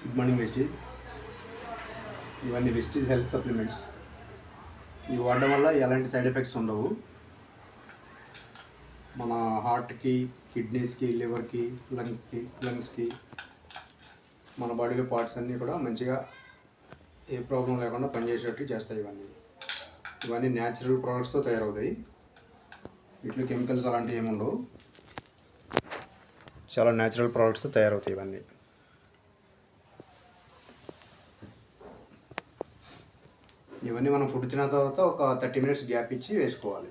Good morning Vestige. ఇవన్నీ Vestige health supplements. ఇవి వాడడం వల్ల ఎలాంటి సైడ్ ఎఫెక్ట్స్ ఉండవు. మన హార్ట్కి, కిడ్నీస్కి, లివర్కి, లంగ్స్కి, మన బాడీలో పార్ట్స్ అన్నీ కూడా మంచిగా ఏ ప్రాబ్లం లేకుండా పనిచేసేటట్టు చేస్తాయి. ఇవన్నీ న్యాచురల్ ప్రోడక్ట్స్తో తయారవుతాయి. వీటిలో కెమికల్స్ అలాంటివి ఏమి ఉండవు. చాలా న్యాచురల్ ప్రోడక్ట్స్తో తయారవుతాయి ఇవన్నీ మనం ఫుడ్ తిన్న తర్వాత ఒక 30 minutes గ్యాప్ ఇచ్చి వేసుకోవాలి.